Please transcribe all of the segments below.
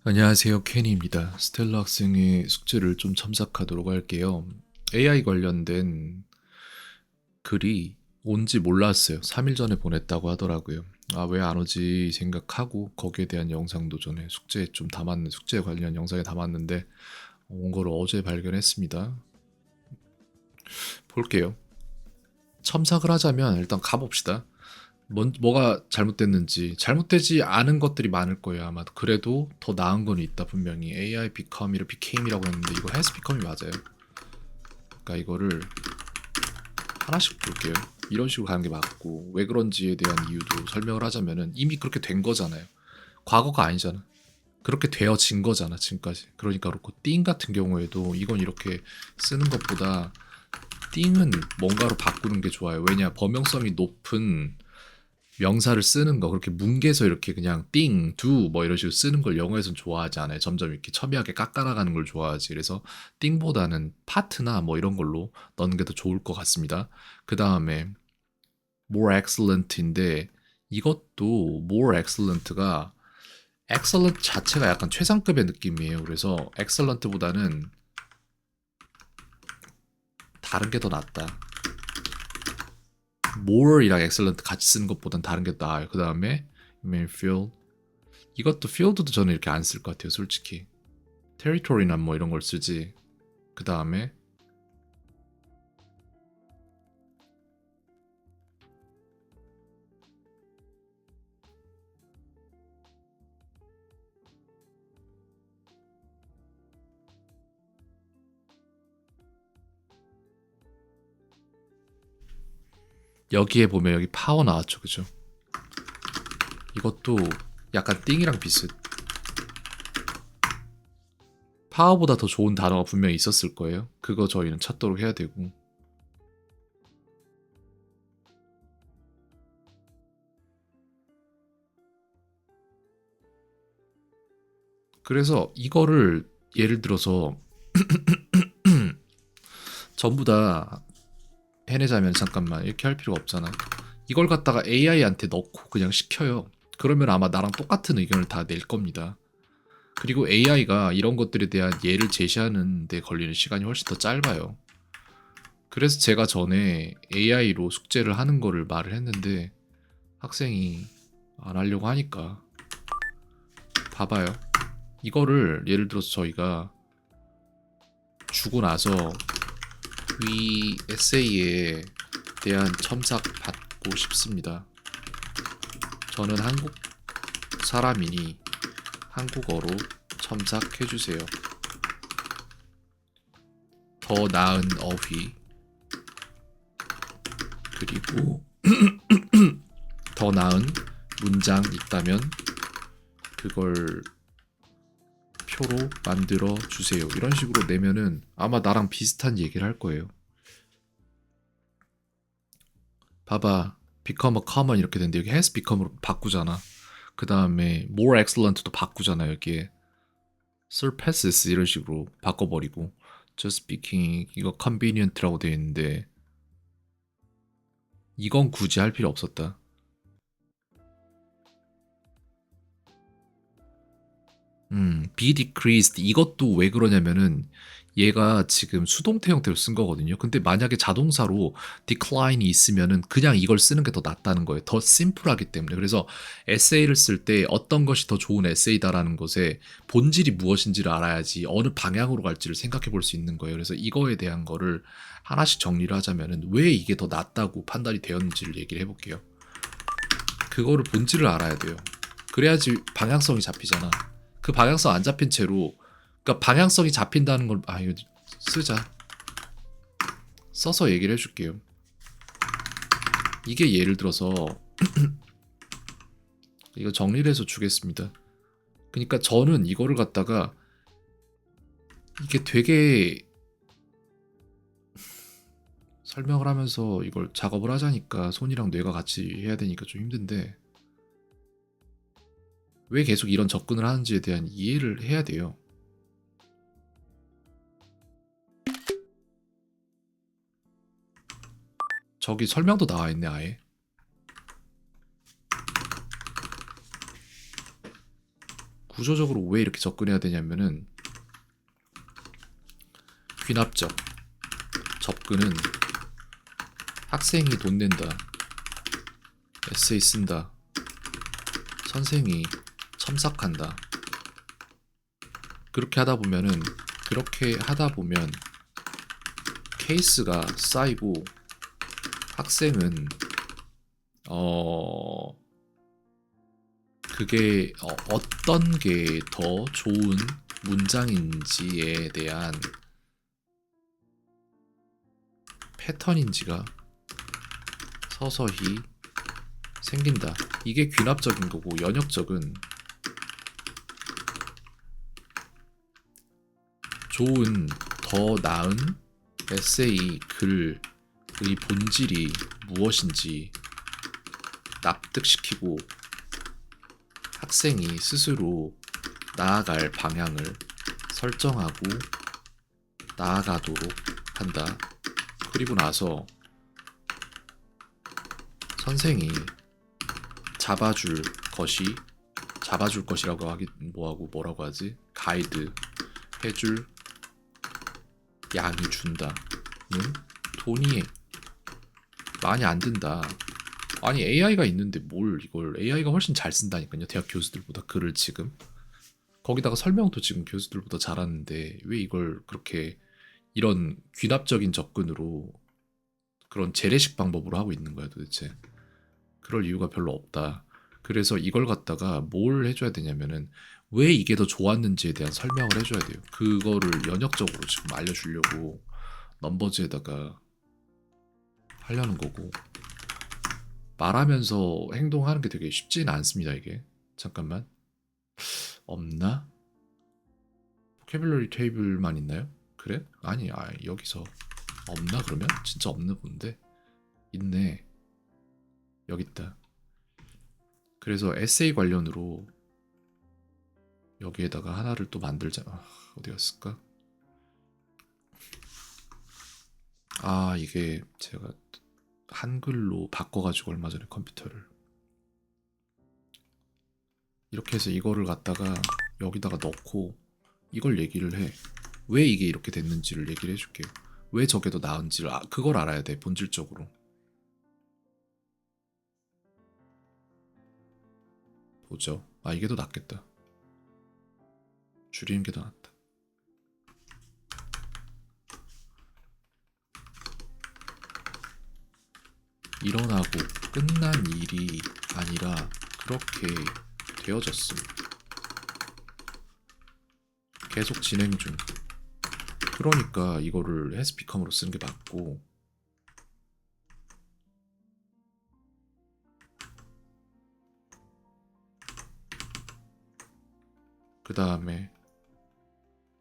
안녕하세요. 케니입니다. 스텔라 학생의 숙제를 좀 첨삭하도록 할게요. AI 관련된 글이 온지 몰랐어요. 3일 전에 보냈다고 하더라고요. 아, 왜 안 오지 생각하고 거기에 대한 영상도 전에 숙제에 좀 담았는 숙제 관련 영상에 담았는데 온 거를 어제 발견했습니다. 볼게요. 첨삭을 하자면 일단 가봅시다. 뭐가 잘못되지 않은 것들이 많을 거예요. 아마 그래도 더 나은 건 있다 분명히. AI became이라고 했는데 이거 has become이 맞아요. 그러니까 이거를 하나씩 볼게요. 이런 식으로 가는 게 맞고, 왜 그런지에 대한 이유도 설명을 하자면은 이미 그렇게 된 거잖아요. 과거가 아니잖아. 그렇게 되어진 거잖아 지금까지. 그러니까 그렇고 띵 같은 경우에도 이건 이렇게 쓰는 것보다 띵은 뭔가로 바꾸는 게 좋아요. 왜냐, 범용성이 높은 명사를 쓰는 거, 그렇게 뭉개서 이렇게 그냥 띵, 두 뭐 이런 식으로 쓰는 걸 영어에선 좋아하지 않아요. 점점 이렇게 첨예하게 깎아나가는 걸 좋아하지. 그래서 띵보다는 파트나 뭐 이런 걸로 넣는 게 더 좋을 것 같습니다. 그 다음에 more excellent인데, 이것도 more excellent가 excellent 자체가 약간 최상급의 느낌이에요. 그래서 excellent보다는 다른 게 더 낫다. more이랑 excellent 같이 쓰는 것보단 다른 게 나아요. 그 다음에 main field, 이것도 field도 저는 이렇게 안 쓸 것 같아요, 솔직히. territory나 뭐 이런 걸 쓰지. 그 다음에 여기에 보면 여기 파워 나왔죠, 그죠? 이것도 약간 띵이랑 비슷. 파워보다 더 좋은 단어가 분명히 있었을 거예요. 그거 저희는 찾도록 해야 되고. 그래서 이거를 예를 들어서 전부 다 해내자면, 잠깐만, 이렇게 할 필요가 없잖아. 이걸 갖다가 AI한테 넣고 그냥 시켜요. 그러면 아마 나랑 똑같은 의견을 다 낼 겁니다. 그리고 AI가 이런 것들에 대한 예를 제시하는 데 걸리는 시간이 훨씬 더 짧아요. 그래서 제가 전에 AI로 숙제를 하는 거를 말을 했는데 학생이 안 하려고 하니까, 봐봐요. 이거를 예를 들어서 저희가 주고 나서 위 에세이에 대한 첨삭 받고 싶습니다. 저는 한국 사람이니 한국어로 첨삭해주세요. 더 나은 어휘, 그리고 더 나은 문장 있다면 그걸 표로 만들어 주세요. 이런 식으로 내면은 아마 나랑 비슷한 얘기를 할 거예요. 봐봐, become a common 이렇게 되는데 여기 has become으로 바꾸잖아. 그 다음에 more excellent도 바꾸잖아. 여기에 surpasses 이런 식으로 바꿔버리고, just speaking 이거 convenient라고 되어 있는데 이건 굳이 할 필요 없었다. be decreased, 이것도 왜 그러냐면은 얘가 지금 수동태 형태로 쓴 거거든요. 근데 만약에 자동사로 decline이 있으면은 그냥 이걸 쓰는 게 더 낫다는 거예요. 더 심플하기 때문에. 그래서 에세이를 쓸 때 어떤 것이 더 좋은 에세이다라는 것의 본질이 무엇인지를 알아야지 어느 방향으로 갈지를 생각해 볼 수 있는 거예요. 그래서 이거에 대한 거를 하나씩 정리를 하자면은 왜 이게 더 낫다고 판단이 되었는지를 얘기를 해볼게요. 그거를 본질을 알아야 돼요. 그래야지 방향성이 잡히잖아. 그 방향성 안 잡힌 채로, 그러니까 방향성이 잡힌다는 걸, 아, 이거 쓰자. 써서 얘기를 해줄게요. 이게 예를 들어서 이거 정리를 해서 주겠습니다. 그러니까 저는 이거를 갖다가 이게 되게 설명을 하면서 이걸 작업을 하자니까 손이랑 뇌가 같이 해야 되니까 좀 힘든데, 왜 계속 이런 접근을 하는지에 대한 이해를 해야 돼요. 저기 설명도 나와 있네, 아예. 구조적으로 왜 이렇게 접근해야 되냐면은 귀납적 접근은 학생이 돈 낸다, 에세이 쓴다, 선생이 첨삭한다. 그렇게 하다 보면 케이스가 쌓이고 학생은 그게 어떤 게 더 좋은 문장인지에 대한 패턴인지가 서서히 생긴다. 이게 귀납적인 거고, 연역적은 좋은, 더 나은 에세이 글의 본질이 무엇인지 납득시키고 학생이 스스로 나아갈 방향을 설정하고 나아가도록 한다. 그리고 나서 선생이 잡아줄 것이라고 하기 뭐라고 하지? 가이드 해줄 양이 준다는 돈이 많이 안 든다. 아니 AI가 있는데 뭘 이걸, AI가 훨씬 잘 쓴다니까요. 대학 교수들보다 글을 지금. 거기다가 설명도 지금 교수들보다 잘하는데 왜 이걸 그렇게 이런 귀납적인 접근으로 그런 재래식 방법으로 하고 있는 거야 도대체. 그럴 이유가 별로 없다. 그래서 이걸 갖다가 뭘 해줘야 되냐면은 왜 이게 더 좋았는지에 대한 설명을 해줘야 돼요. 그거를 연역적으로 지금 알려주려고 넘버즈에다가 하려는 거고, 말하면서 행동하는 게 되게 쉽지는 않습니다. 이게 잠깐만, 없나? 보캐뷸러리 테이블만 있나요? 그래? 아니 여기서 없나 그러면? 진짜 없는 본데? 있네. 여기 있다. 그래서 에세이 관련으로 여기에다가 하나를 또 만들자. 어디 갔을까? 이게 제가 한글로 바꿔가지고 얼마 전에 컴퓨터를 이렇게 해서 이거를 갖다가 여기다가 넣고 이걸 얘기를 해. 왜 이게 이렇게 됐는지를 얘기를 해줄게요. 왜 저게 더 나은지를 그걸 알아야 돼. 본질적으로. 보죠. 이게 더 낫겠다. 줄이는 게 더 낫다. 일어나고 끝난 일이 아니라 그렇게 되어졌음. 계속 진행 중. 그러니까 이거를 해스피컴으로 쓰는 게 맞고, 그 다음에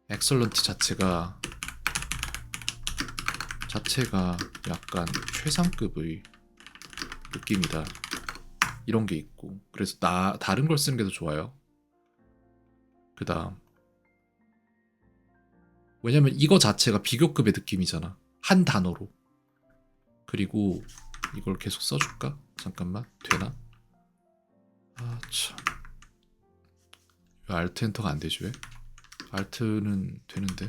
엑설런트 자체가 약간 최상급의 느낌이다. 이런 게 있고, 그래서 다른 걸 쓰는 게 더 좋아요. 그 다음, 왜냐면 이거 자체가 비교급의 느낌이잖아. 한 단어로. 그리고 이걸 계속 써줄까? 잠깐만, 되나? 참. 왜 알트 엔터가 안 되지 왜? 알트는 되는데.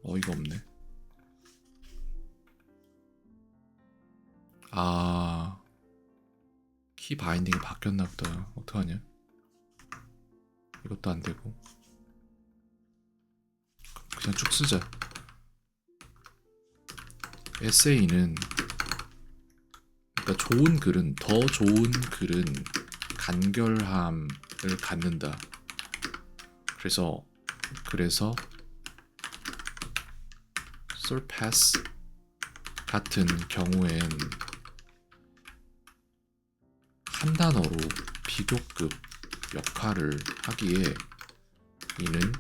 어이가 없네. 키 바인딩이 바뀌었나 보다. 어떡하냐? 이것도 안 되고. 그냥 쭉 쓰자. 에세이는, 그러니까 더 좋은 글은 간결함을 갖는다. 그래서 surpass 같은 경우엔 한 단어로 비교급 역할을 하기에 이는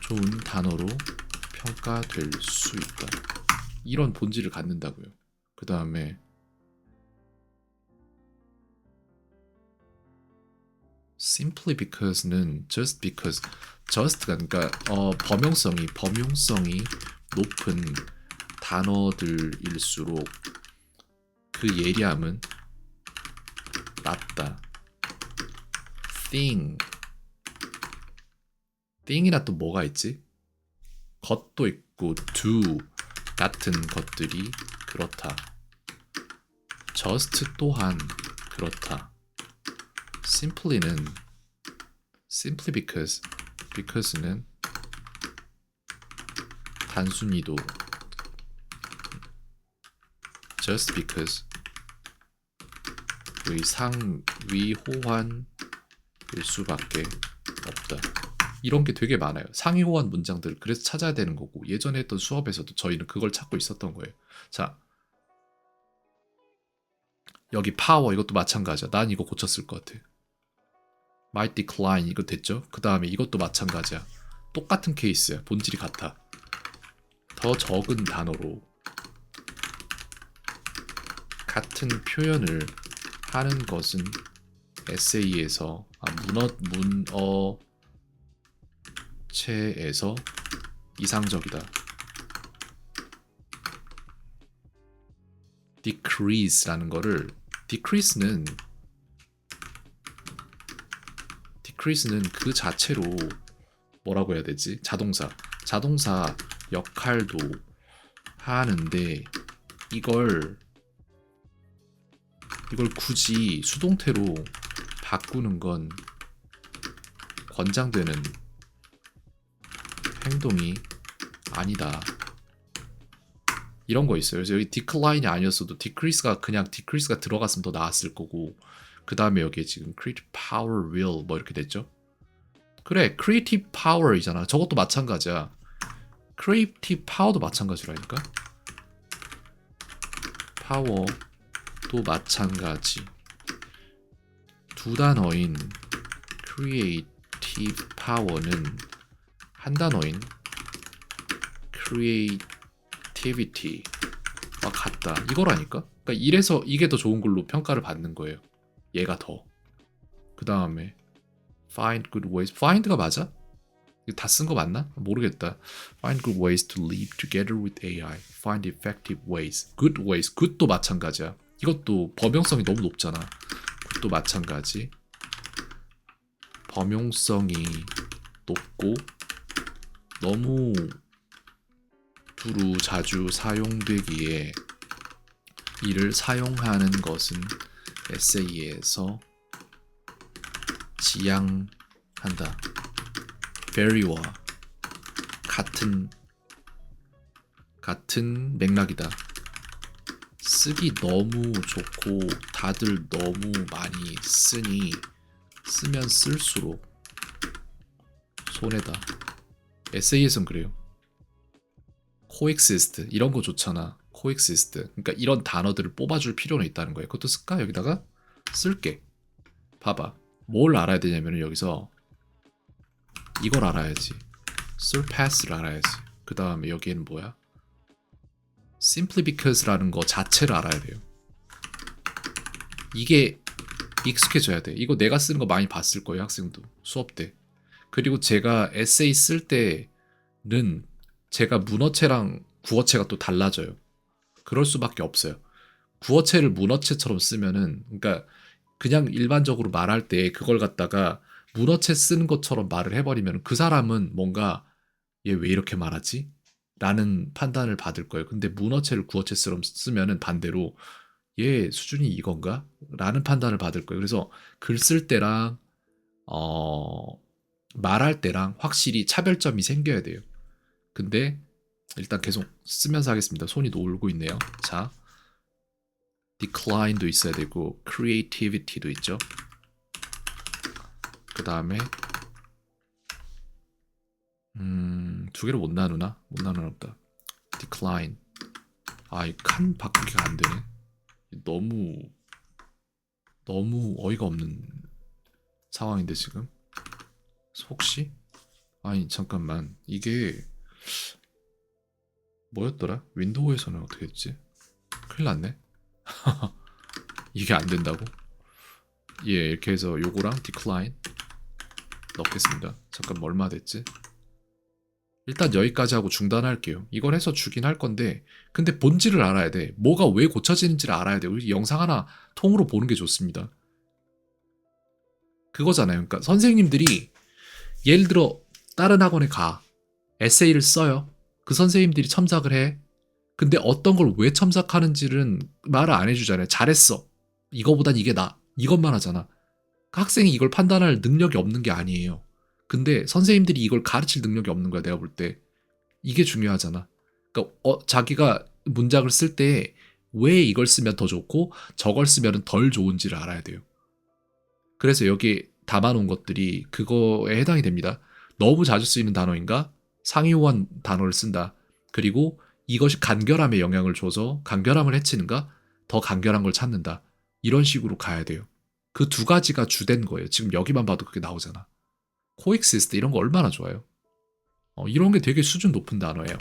좋은 단어로 평가될 수 있다. 이런 본질을 갖는다고요. 그 다음에 simply because는 just because가 그러니까 범용성이 높은 단어들일수록 그 예리함은 낮다. thing이나 또 뭐가 있지? 것도 있고 do 같은 것들이 그렇다. just 또한 그렇다. simply because는 단순히도 just because 의상위호환일 수밖에 없다. 이런 게 되게 많아요. 상위호환 문장들. 그래서 찾아야 되는 거고 예전에 했던 수업에서도 저희는 그걸 찾고 있었던 거예요. 자, 여기 power 이것도 마찬가지야. 난 이거 고쳤을 것 같아. might decline 이거 됐죠? 그 다음에 이것도 마찬가지야. 똑같은 케이스야. 본질이 같아. 더 적은 단어로 같은 표현을 하는 것은 에세이에서 문어체에서 이상적이다. decrease라는 거를 decrease는 그 자체로 뭐라고 해야 되지? 자동사 역할도 하는데 이걸 굳이 수동태로 바꾸는 건 권장되는 행동이 아니다. 이런 거 있어요. 그래서 여기 decline이 아니었어도 decrease가 들어갔으면 더 나았을 거고 그 다음에 여기에 지금 creative power will 뭐 이렇게 됐죠. 그래, creative power이잖아. 저것도 마찬가지야. creative power도 마찬가지라니까. power도 마찬가지. 두 단어인 creative power는 한 단어인 creativity와 같다. 이거라니까. 그러니까 이래서 이게 더 좋은 걸로 평가를 받는 거예요. 얘가 더. 그 다음에 find good ways. find가 맞아? 이거 다 쓴 거 맞나? 모르겠다. Find good ways to live together with AI. Find effective ways. Good ways. good도 마찬가지야. 이것도 범용성이 너무 높잖아. good도 마찬가지. 범용성이 높고 너무 두루 자주 사용되기에 이를 사용하는 것은 에세이에서 지양한다. very와 같은 맥락이다. 쓰기 너무 좋고 다들 너무 많이 쓰니 쓰면 쓸수록 손해다. 에세이에선 그래요. coexist 이런 거 좋잖아. coexist. 그러니까 이런 단어들을 뽑아줄 필요는 있다는 거예요. 그것도 쓸까? 여기다가 쓸게. 봐봐. 뭘 알아야 되냐면 여기서 이걸 알아야지. surpass를 알아야지. 그 다음에 여기에는 뭐야? simply because라는 거 자체를 알아야 돼요. 이게 익숙해져야 돼. 이거 내가 쓰는 거 많이 봤을 거예요. 학생도 수업 때. 그리고 제가 에세이 쓸 때는 제가 문어체랑 구어체가 또 달라져요. 그럴 수밖에 없어요. 구어체를 문어체처럼 쓰면은 그러니까 그냥 일반적으로 말할 때 그걸 갖다가 문어체 쓰는 것처럼 말을 해버리면 그 사람은 뭔가 얘 왜 이렇게 말하지? 라는 판단을 받을 거예요. 근데 문어체를 구어체처럼 쓰면은 반대로 얘 수준이 이건가? 라는 판단을 받을 거예요. 그래서 글 쓸 때랑 말할 때랑 확실히 차별점이 생겨야 돼요. 근데 일단 계속 쓰면서 하겠습니다. 손이 놀고 있네요. 자, decline도 있어야 되고 creativity도 있죠. 그 다음에 두 개를 못 나누나? 못 나누나 보다. decline. 이 칸 바꾸기가 안 되네. 너무 어이가 없는 상황인데 지금. 혹시? 아니 잠깐만. 이게 뭐였더라? 윈도우에서는 어떻게 했지? 큰일 났네. 이게 안 된다고? 예, 이렇게 해서 요거랑 decline 넣겠습니다. 잠깐만 얼마 됐지? 일단 여기까지 하고 중단할게요. 이걸 해서 주긴 할 건데 근데 본질을 알아야 돼. 뭐가 왜 고쳐지는지를 알아야 돼요. 영상 하나 통으로 보는 게 좋습니다. 그거잖아요. 그러니까 선생님들이 예를 들어 다른 학원에 가. 에세이를 써요. 그 선생님들이 첨삭을 해. 근데 어떤 걸 왜 첨삭하는지는 말을 안 해주잖아요. 잘했어. 이거보단 이게 나. 이것만 하잖아. 학생이 이걸 판단할 능력이 없는 게 아니에요. 근데 선생님들이 이걸 가르칠 능력이 없는 거야, 내가 볼 때. 이게 중요하잖아. 그러니까 자기가 문장을 쓸 때 왜 이걸 쓰면 더 좋고 저걸 쓰면 덜 좋은지를 알아야 돼요. 그래서 여기 담아놓은 것들이 그거에 해당이 됩니다. 너무 자주 쓰이는 단어인가? 상이호한 단어를 쓴다. 그리고 이것이 간결함에 영향을 줘서 간결함을 해치는가? 더 간결한 걸 찾는다. 이런 식으로 가야 돼요. 그 두 가지가 주된 거예요. 지금 여기만 봐도 그게 나오잖아. 코엑시스트 이런 거 얼마나 좋아요. 이런 게 되게 수준 높은 단어예요.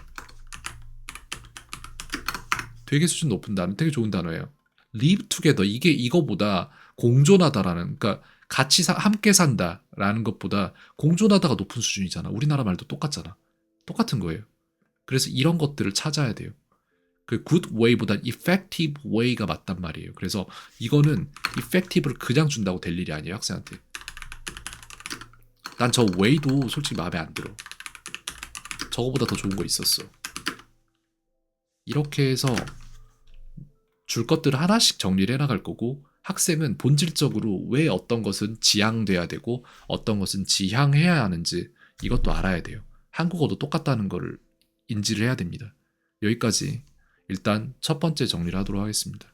되게 수준 높은 단어, 되게 좋은 단어예요. live together 이게 이거보다 공존하다라는 그러니까 같이 함께 산다라는 것보다 공존하다가 높은 수준이잖아. 우리나라 말도 똑같잖아. 똑같은 거예요. 그래서 이런 것들을 찾아야 돼요. 그 good way보다 effective way가 맞단 말이에요. 그래서 이거는 effective를 그냥 준다고 될 일이 아니에요, 학생한테. 난 저 way도 솔직히 마음에 안 들어. 저거보다 더 좋은 거 있었어. 이렇게 해서 줄 것들을 하나씩 정리를 해나갈 거고 학생은 본질적으로 왜 어떤 것은 지향돼야 되고 어떤 것은 지향해야 하는지 이것도 알아야 돼요. 한국어도 똑같다는 거를 인지를 해야 됩니다. 여기까지 일단 첫 번째 정리를 하도록 하겠습니다.